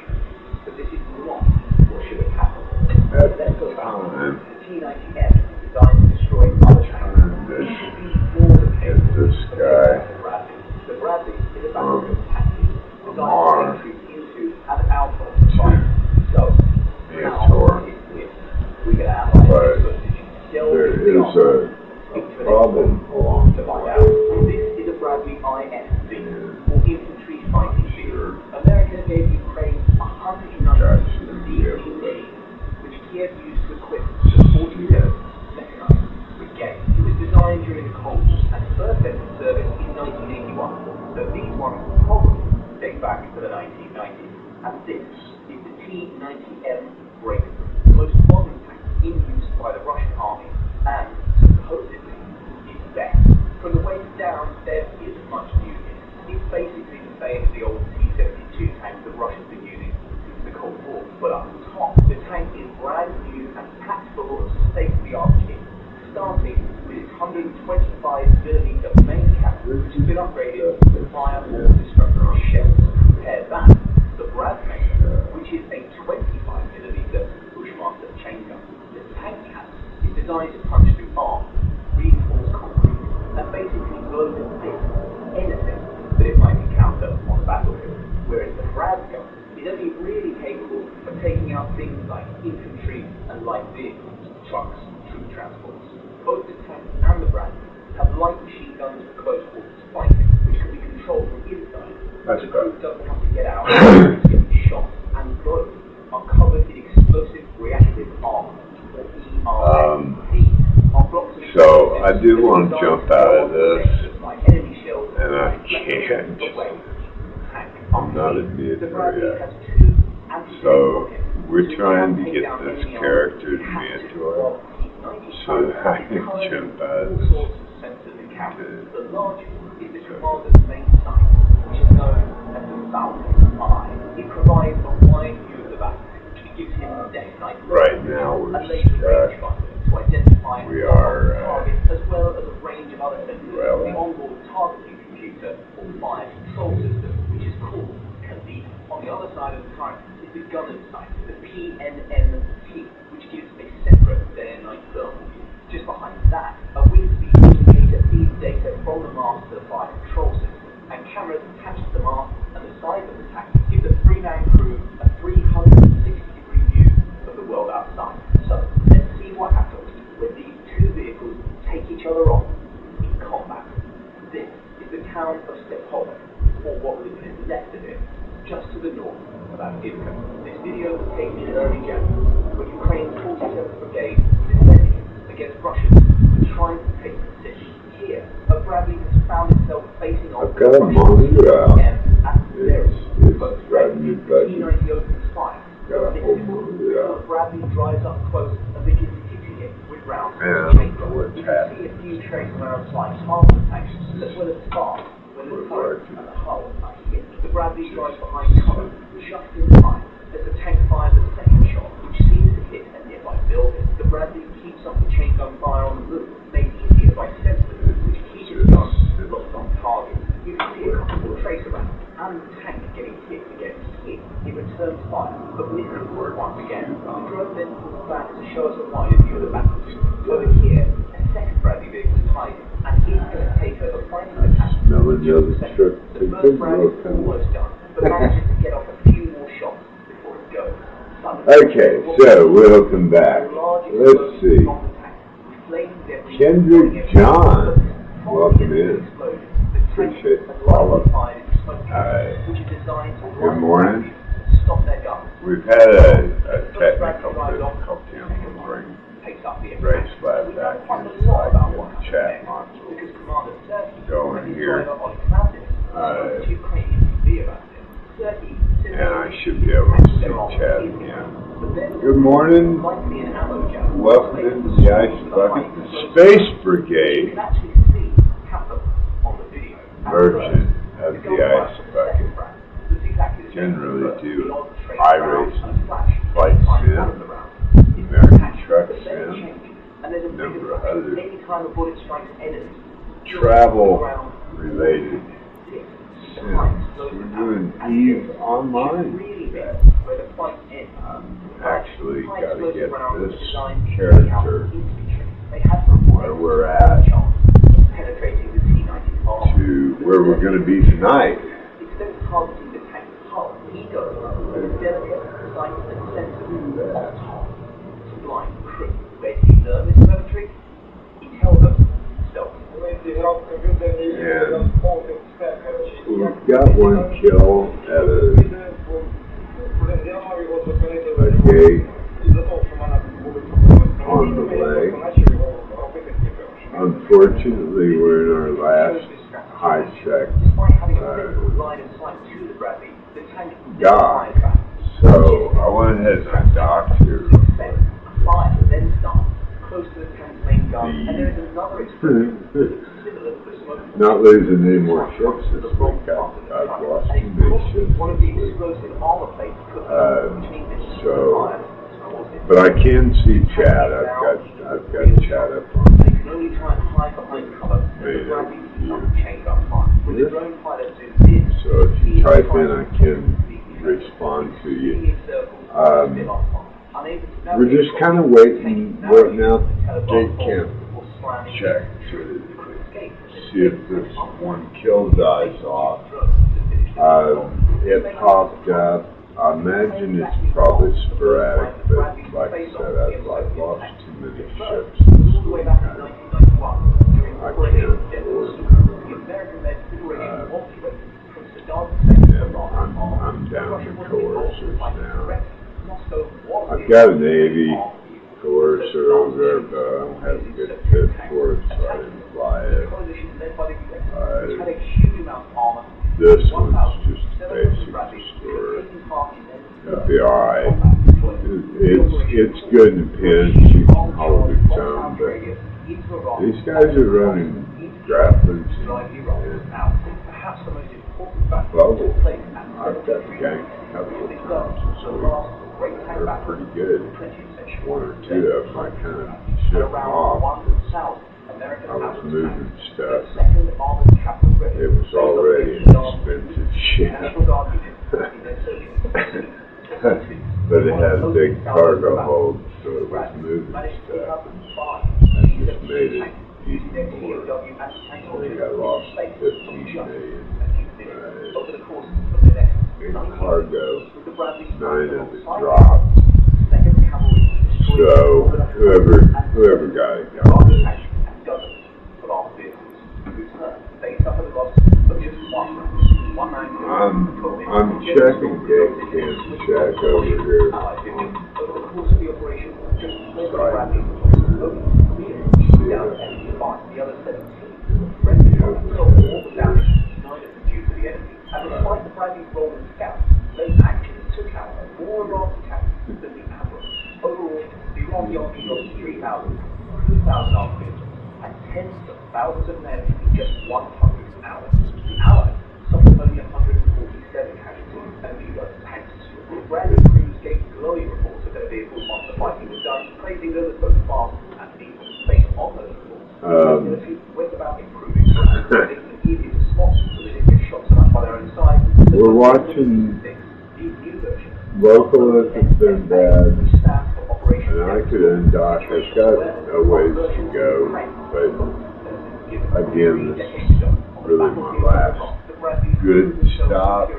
But this is not what should have happened. Let's go back. The T-90M is designed to destroy other tanks. This should be more the case this guy the Bradley. The Bradley is a battlefield tactic designed to entry into and out of the fight. So, now it's with. We can analyze this footage. there is a problem along to the find way. out. This is a Bradley ISV, or infantry fighting vehicle. America gave Ukraine 190 days, which Kiev used to equip the 47th Mechanized Brigade. It was designed during the Cold War and first entered service in 1981. So these ones probably date back to the 1990s. And this is the T-90M breakthrough, the most modern tank in use by the Russian army, and supposedly is best. From the waist down, there isn't much new in it. It's basically the same as the old T-72 tank that Russia's been using since the Cold War. But up top, the tank is brand new and packed full of state-of-the-art kit, starting with its 125mm main cannon, which has been upgraded to fire all destructive shells. Compare that to the Bradley, which is a 25mm Bushmaster chain gun. The tank cannon is designed to punch through arms, reinforced concrete, and basically blow to bits anything that it might encounter on the battlefield. Whereas the Bradley gun is only really capable of taking out things like infantry and light vehicles, trucks, troop transports. Both the tank and the Bradley have light machine guns for close quarters fighting, which can be controlled from inside. That's the crew doesn't have to get out, get shot, and both are covered in explosive reactive armor, or ERA. These are blocks of So I do want to jump out of this, like enemy shells and I can't. I'm not admitting The Bradley yet. has two anti-tank So rockets. we're You trying to can't get take down this enemy character armor. to You have mentor Well, T-90 so that I can covers jump out of all this. sorts of sensors and cameras. The largest is the commander's main sight, which is known as the Falcon Eye. It provides a wide view of the battlefield, which gives him day and night Right now we're a laser rangefinder to identify we are, targets, as well as a range of other sensors. well, The onboard targeting computer or fire control system, which is called Kalina. On the other side of the current is the gunner's sight, the PNNT, which gives a separate day and night thermal view. Just behind that, a wind speed indicator feeds data from the master fire control system and cameras attached to the mast and the size of the tank give the three-man crew a 360-degree view of the world outside. So, let's see what happens when these two vehicles take each other on in combat. This is the town of Stepovo, or what was left of it, just to the north of Avdiivka. This video was taken in early January, when Ukraine's 47th Brigade was defending against Russians who were trying to take the city. Here, a Bradley has found itself facing off I've got a monitor out. It's driving me crazy. T90 opens fire. Got a whole monitor out. Bradley drives up close and begins hitting it with rounds. And what's You happening? see a few trace amounts like half tanks, as well as sparks when the turret and the hull are hit. The Bradley drives behind cover, just in time, as the tank fires a second shot, which seems to hit a nearby building. The Bradley keeps up the chain gun fire on the move, made easier by sensors, which keep its gun locked on target. You can see a couple of trace around, and the tank getting hit against hit. It returns fire, but misses once again. The drone then pulls back to show us a wider view of the battlefield. Over here, a second Bradley vehicle is hiding, and he's going to take over fighting the tank. Smelling the other truck. The first Bradley is almost done, but manages to get off a few more shots before it goes. Okay, so welcome back. Let's see. Kendrick John, welcome in. Appreciate the follow. Alright. Good morning. We've had a technical difficulty on the race lab back inside the chat module. Go in here. And I should be able to see chat again. Good morning. Welcome into the Ice Bucket, the Space Brigade version of the Ice Bucket. Generally do iRacing, Flight Sim, American Truck Sim, a number of other travel related sims. We're doing EVE Online today. Actually got to get this character where we're at to where we're going to be tonight. And we've got one kill at a gate on the way. Unfortunately, we're in our last high-tech dock, so I went ahead and docked here real quick. Not losing any more ships this week. I've lost too many ships this week. But I can see chat. I've got chat up on me. So if you type in, I can respond to you. We're just kind of waiting out gate camp check to see if this one kill dies off. It popped up. I imagine it's probably sporadic, but like I said, I've lost too many ships this week. I can't afford I'm down to coercers now. I've got a Navy coercer over there, but I don't have a good fit for it, so I didn't fly it. This one's just basic storage. It'll be alright. It's good in a pinch, you can hold its own, but these guys are running grapplers and bubble. I've got ganked a couple of times this week. They're pretty good. One or two of them I kind of shipped off. I was moving stuff. It was already an expensive ship. But it had a big cargo hold, so it was moving stuff. And just made it even more. I think I lost 15 million. course of the next 90 cargo, with the Bradley 9 of it dropped. Second Cavalry destroyed So whoever got it got it. and dozens of armed vehicles. Returned, they suffered a loss of just one man. I'm checking Gates Camp check over here. Allied vehicles. Over the course of the operation, just 4 Bradley only down to enemy 5, the other 17. Friendly fire fell all the damage, 9 of them due to the enemy. And despite the Bradley's role in scouts, they actually took out more advanced attacks than the average. Overall, the Iraqi army lost 3,000 armed vehicles and tens of thousands of men in just 100 hours. The Allies suffered only 147 casualties and a few other tanks. Bradley crews gave glowing reports of their vehicles once the fighting was done, praising them as both fast and lethal. Based on those reports, the military went about improving making it easier to spot so they didn't get shot so much by their own side. We're watching Vocalist has been bad, and I could undock. I've got a ways to go, but again, this is really my last good stop.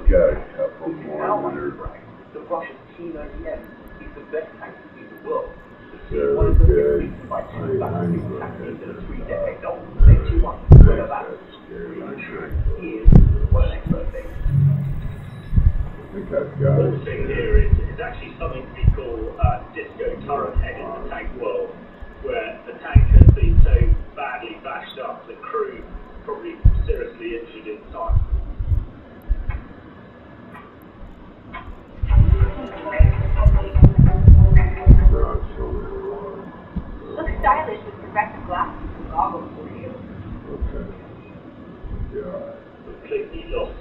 Got a couple more that are the Russian T-90M is the best tank in the world. very good. By two battles tactics in a 3-decade old. Whether that's is what an expert thinks. I think I've got What it. we're seeing here is actually something we call disco turret head in the tank world, where the tank has been so badly bashed up, the crew probably seriously injured inside. Looks stylish with reflective glasses and goggles for you. Okay. Yeah. Completely lost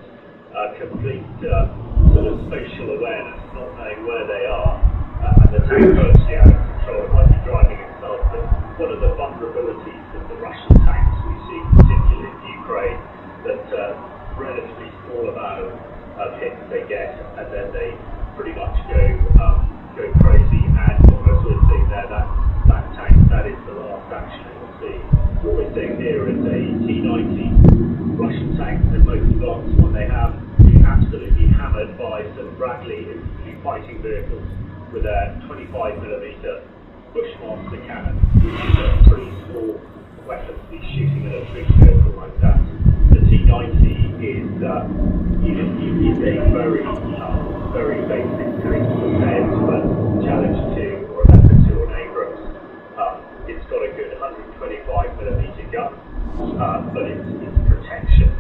complete sort of spatial awareness, not knowing where they are, and the tank virtually out of control. It might be driving itself, but one of the vulnerabilities of the Russian tanks we see, particularly in Ukraine, that relatively small amount of hits they get, and then they pretty much go crazy. And what we're seeing there, that tank, that is the last action it will see. What we're seeing here is a T-90 Russian tank, the most advanced one they have, being absolutely hammered by some Bradley infantry fighting vehicles with a 25mm Bushmaster cannon, which is a pretty small weapon to be shooting at a big vehicle like that. The T-90 is a very basic tank compared to a Challenge 2 or a Leopard 2 or an Abrams. It's got a good 125mm gun, but its protection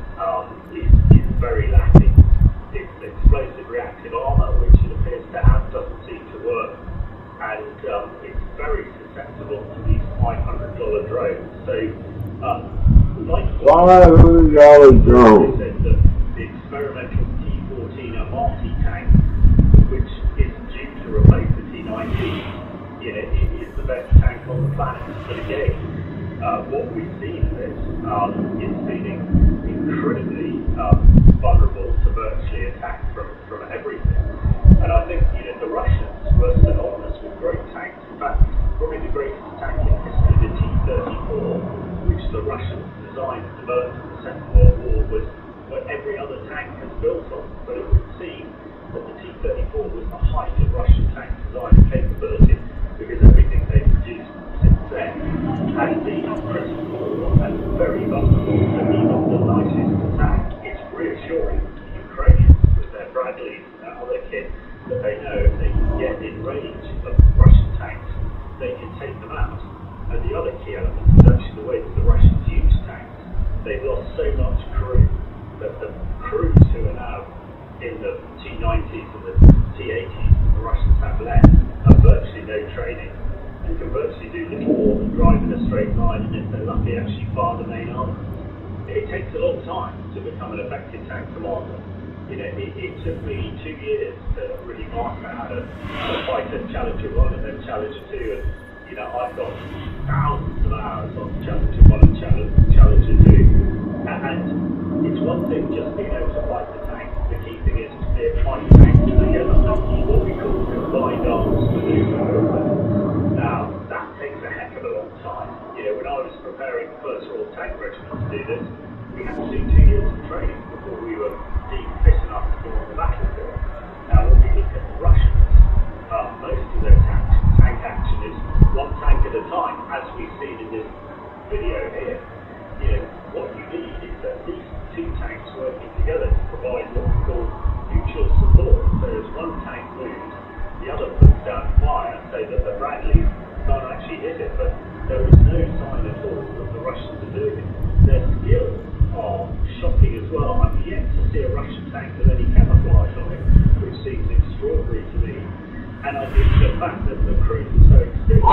is very lacking. Its explosive reactive armor, which it appears to have, doesn't seem to work, and it's very susceptible to these $500 drones. So, like $500 drone. the experimental T-14 Amati tank, which is due to replace the T-90, it is the best tank on the planet. But again, what we've seen in this is feeling incredibly vulnerable to virtually attack from everything. And I think the Russians were synonymous with great tanks. In fact, probably the greatest tank in history, the T-34, which the Russians designed and developed in the Second World War, was what every other tank has built on. But it would seem that the T-34 was the height of Russian tank design and capability, because everything they've produced since then has been critical and very vulnerable to even the nicest attack. It's reassuring to the Ukrainians with their Bradleys and their other kit that they know if they can get in range of Russian tanks, they can take them out. And the other key element is actually the way that the Russians use tanks. They've lost so much crew that the crews who are now in the T-90s and the T-80s the Russians have left have virtually no training and can virtually do little more than drive in a straight line, and if they're lucky, actually fire the main armor. It takes a long time to become an effective tank commander. It took me 2 years to really master how to fight a Challenger 1 and then Challenger 2, and I've got thousands of hours on Challenger 1 and Challenger 2, and it's one thing just being able to fight the tank. The key thing is to be able to fight tanks together, what we call combined arms maneuver. Now, that takes a heck of a long time. When I was preparing the First Royal Tank Regiment to do this, we had to do 2 years of training what we were deemed fit enough to go on the battlefield. Now, when we look at the Russians, most of their tank action is one tank at a time, as we've seen in this video here. You know, what you need is at least two tanks working together to provide what we call mutual support. So as one tank moves, the other puts down fire so that the Bradleys can't actually hit it. But there is no sign at all that the Russians are doing it. Their skills are shocking as well. I've yet to see a Russian tank with any camouflage on it, which seems extraordinary to me. And I think the fact that the crews are so experienced,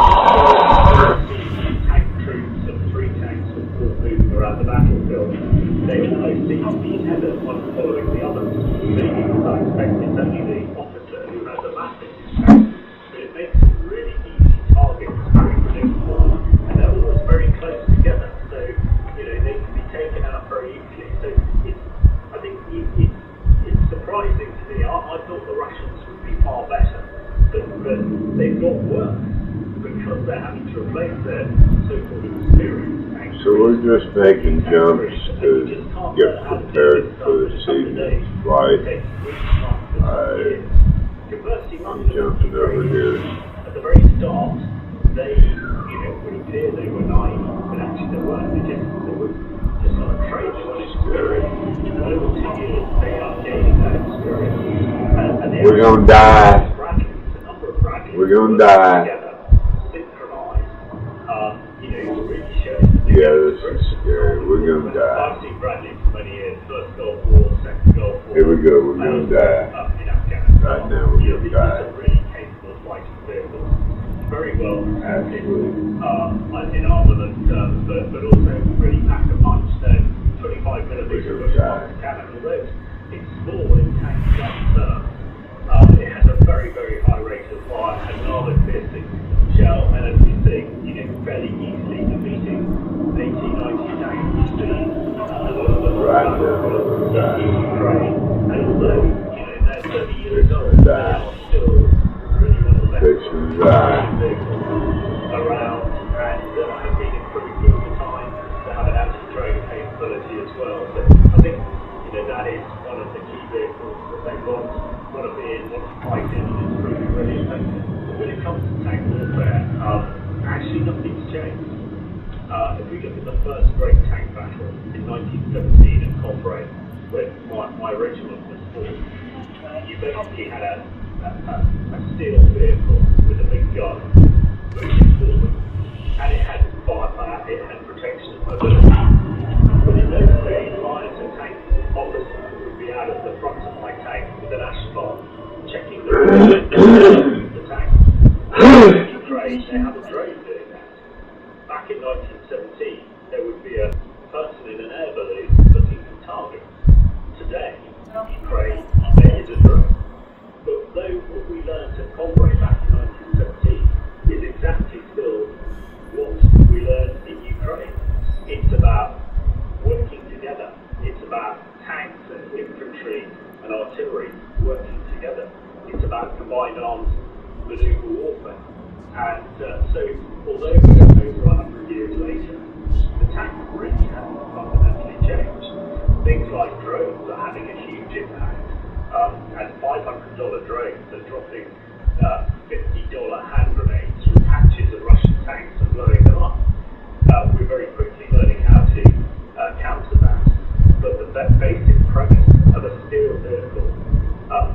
tank troops and 3 tanks all moving around the battlefield, they almost seem to be tethered one following the other. Maybe because I expect it's only the officer who has a massive tank, but it makes them really easy targets, very predictable, and they're always very close together. So, you know, they can be taken out very easily. So I think it's surprising to me. I thought the Russians would be far better. But they've got worse because they're having to replace their so-called experienced tanks. So we're just making jumps to get prepared for this evening's flight. I'm jumping over here. At the very start, they, you know, would appear they were naive, but actually they weren't. They were just on a trade, they were experience. And over 2 years, they are gaining that experience. And we're gonna die. We're gonna die. Synchronized. You know, it really shows. Yeah, this is scary. We're gonna die. I've seen Bradley for many years. First Gulf War, second Gulf War. Here we go. We're gonna die. In Afghanistan. Right now, we're gonna die. These are really capable fighting vehicles. Very well in armament, but also really pack a punch. They're 25mm cannon. Although it's small in tank terms. It has a very, very high rate of fire and an armor-piercing shell, and as we see, you know, fairly easily defeating 80-90 tanks. You see a lot of them in Ukraine, and although, you know, they're 30 years old, they are still really one of the best vehicles around, and have been improved all the time. They have an anti-drone capability as well, so I think, you know, that is one of the key vehicles that they want to be in, want to fight in, and it's proving really effective. But when it comes to tank warfare, actually nothing's changed. If we look at the first great tank battle in 1917 at Cochrane, when my regiment was formed, you basically had a steel vehicle with a big gun moving forward, and it had firepower, it had protection and mobility. But in those days, I as a tank officer would be out of the front of my tank with an ash bar, checking the tank. In Ukraine, they have a drone doing that. Back in 1917, there would be a person in an air balloon looking for targets. Today, in Ukraine, there is a drone. But though what we learned at Cochrane back in 1917 is exactly still what we learned in Ukraine, it's about working together. It's about tanks and infantry and artillery working together. It's about combined arms maneuver warfare. And so, although we're over 100 years later, the tank really hasn't fundamentally changed. Things like drones are having a huge impact. And $500 drones are dropping $50 hand grenades through patches of Russian tanks and blowing them up. We're very quickly learning how to counter that. But the basic premise of a steel vehicle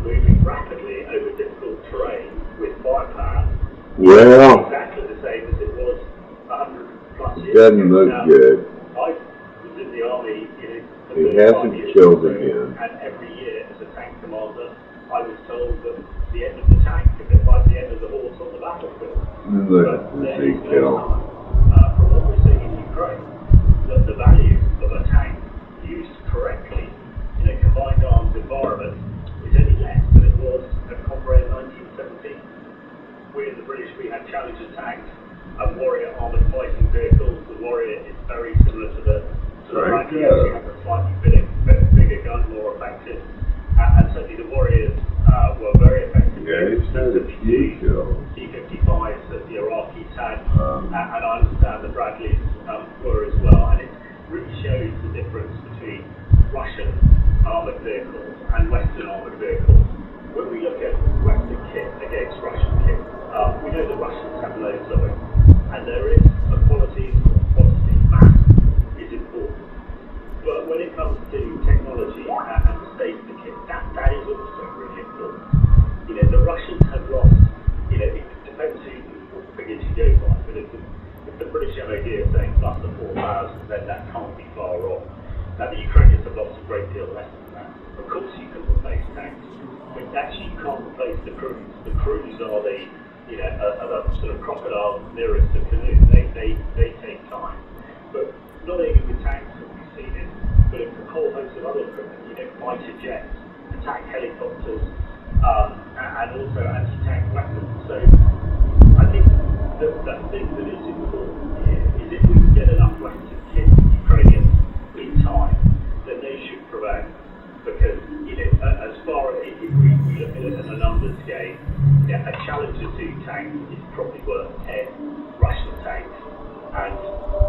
moving rapidly over difficult terrain with firepower is exactly the same as it was 100 plus years ago. Doesn't look good. I was in the army, you know, He hasn't killed again. And every year as a tank commander, I was told that the end of the tank is a bit like the end of the horse on the battlefield. Look, he killed. From what we're seeing in Ukraine, that the value of a tank used correctly in a combined arms environment is any less than it was at Cochrane in 1917. We in the British, we had Challenger tanks and Warrior armoured fighting vehicles. The Warrior is very similar to the Brigade. It has a slightly bigger gun, more effective. And certainly the Warriors were very effective. Yeah, it's had a few kills. T-55s that the Iraqis had, and I understand the Bradleys were as well. And it really shows the difference between Russian Western armoured vehicles. When we look at Western kit against Russian kit, we know the Russians have loads of it, and there is a quality mass is important. But when it comes to technology and the state of the kit, that is also really important. You know, the Russians have lost, you know, it depends what figures you go by, but if the British MOD are saying plus the 4,000, then that can't be far off. Now, the Ukrainians have lost a great deal less than that. Of course, you can replace tanks, but actually you can't replace the crews. The crews are the, you know, are the sort of crocodile nearest to canoe. They take time. But not only with tanks have we seen it, but it's a whole host of other equipment, you know, fighter jets, attack helicopters, and also anti-tank weapons. So I think the thing that is important here is if we can get enough Western kit to Ukrainians in time, then they should prevail. Because, you know, as far as if we look at it as a numbers game, yeah, a Challenger 2 tank is probably worth 10 Russian tanks. And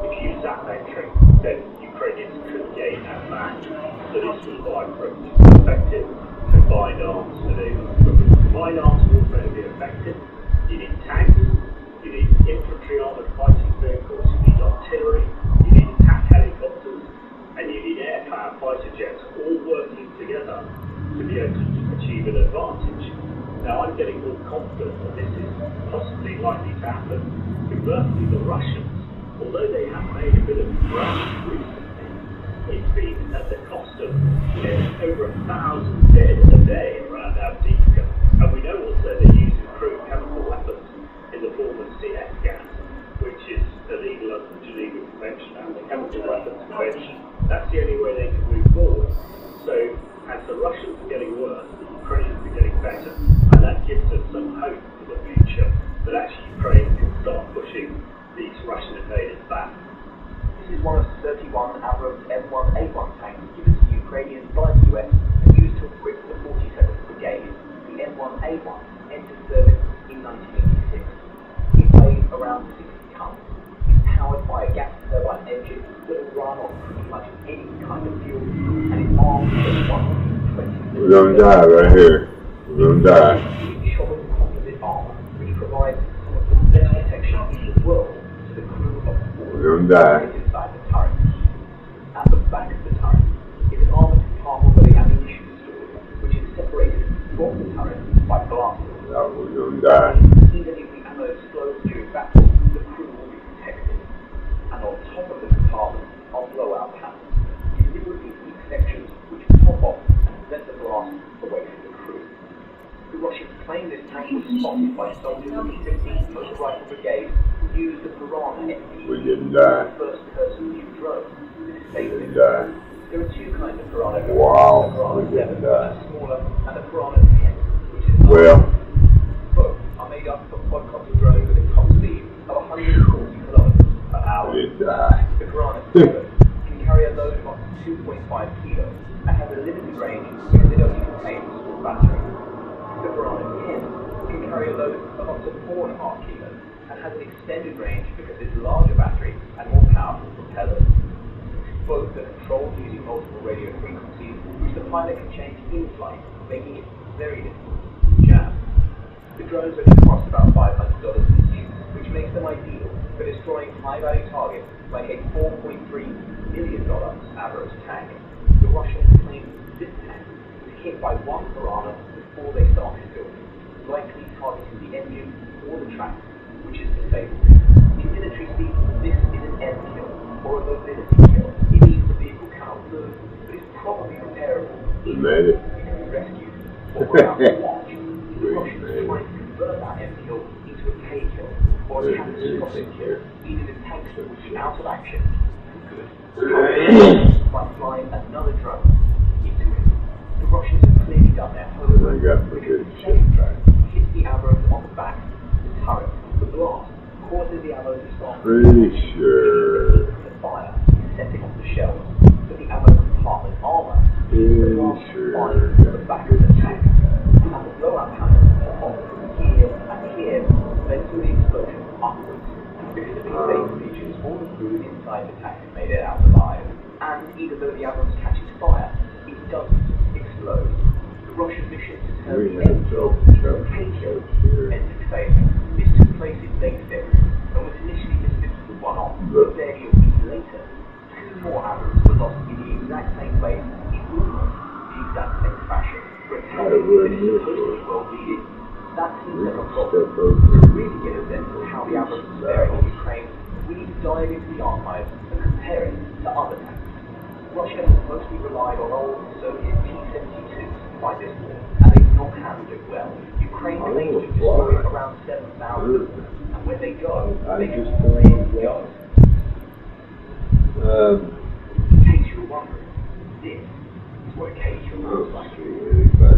if you use that metric, then Ukrainians could gain that match that is required for effective combined arms maneuver. But with combined arms warfare to be effective, you need tanks, you need infantry armoured fighting vehicles, you need artillery, you need attack helicopters, and you need air-powered fighter jets all working together to be able to achieve an advantage. Now, I'm getting more confident that this is possibly likely to happen. Conversely, the Russians, although they have made a bit of ground recently, it's been at the cost of, you know, over 1,000 dead a day around Avdiivka. And we know also they're using crude chemical weapons in the form of CS gas, which is illegal under the Geneva Convention and the Chemical Weapons Convention. That's the only way they can move forward. So, as the Russians are getting worse, the Ukrainians are getting better, and that gives us some hope for the future that actually Ukraine can start pushing these Russian invaders back. This is one of 31 Abrams M1A1 tanks given to Ukrainians by the US and used to equip the 47th Brigade. The M1A1 entered service in 1986. It weighs around 60 tons. It's powered by a gas turbine engine that will run on pretty much any kind of fuel, and it's armed with 120 We're gonna die right here. We're gonna die. Shot composite armor, which provides some of the best protection in the world to the crew of We're gonna die. inside the turret. At the back of the turret is an armored compartment where the ammunition is stored, which is separated from the turret by blasters. We're gonna die. Even if the ammo explodes during battle, the crew will be protected. And on top of the compartment are blowout panels, deliberately weak sections which pop off and prevent the blast away from the crew. The Russians claim this tank was spotted by soldiers of the 15th Motor Rifle Brigade who used the Piranha FPV, We didn't die. first-person view drone, to disable it. Die. There are two kinds of Piranha drones. Wow, The we Piranha 7, didn't die. which is smaller, and the Piranha 10, which is larger. Well, Both are made up of a quadcopter drone with a top speed of 140 kilometers per hour. we didn't die. The Piranha 7 can carry a load of up to 2.5 kilos and has a limited range because it only contains a small battery. The Piranha 10 can carry a load of up to 4.5 kilos and has an extended range because of its larger battery and more powerful propellers. Both are controlled using multiple radio frequencies, which the pilot can change in flight, making it very difficult to jam. The drones only cost about $500 to use, which makes them ideal for destroying high-value targets like a $4.3 million Abrams tank. The Russians claim this tank was hit by one Piranha before they started building, likely targeting the engine or the track, which is disabled. In military speak, this is an M kill, or a mobility kill. It means the vehicle cannot move, but is probably repairable. We made it. It can be rescued. What we're about to watch is the Russians trying to convert that M kill into a K kill, or a catastrophic kill, meaning the tanks will be out of action for good. By flying another drone into it. The Russians have clearly done their homework. I got for good shit. Hits the Abrams on the back, the turret, the blast causes the ammo to start Pretty sure. the fire, setting off the shells, but the ammo compartment armor is the blast fire to the back of the tank, and the blowout panels pop off here and here, then through the explosion upwards. Because of these safety features, all the crew inside the tank made it out alive, and even though the Abrams catches fire, it doesn't explode. Russia's mission to turn We the had end Joe Katie here. ended failing. This took place in late February and was initially dismissed as a one-off, but barely a week later, 2 more arrows were lost in the exact same way, in almost the exact same fashion, for a town that is supposed to be well needed. That seems like a problem. To really get a sense of how the arrows are faring in Ukraine, we need to dive into the archives and compare it to other tanks. Russia has mostly relied on old Soviet T-72s to fight this war, and they've not handled it well. Ukraine claims to destroy around 7,000 of them, and when they go, they just really go. In case you're wondering, this is what a K-2 looks like.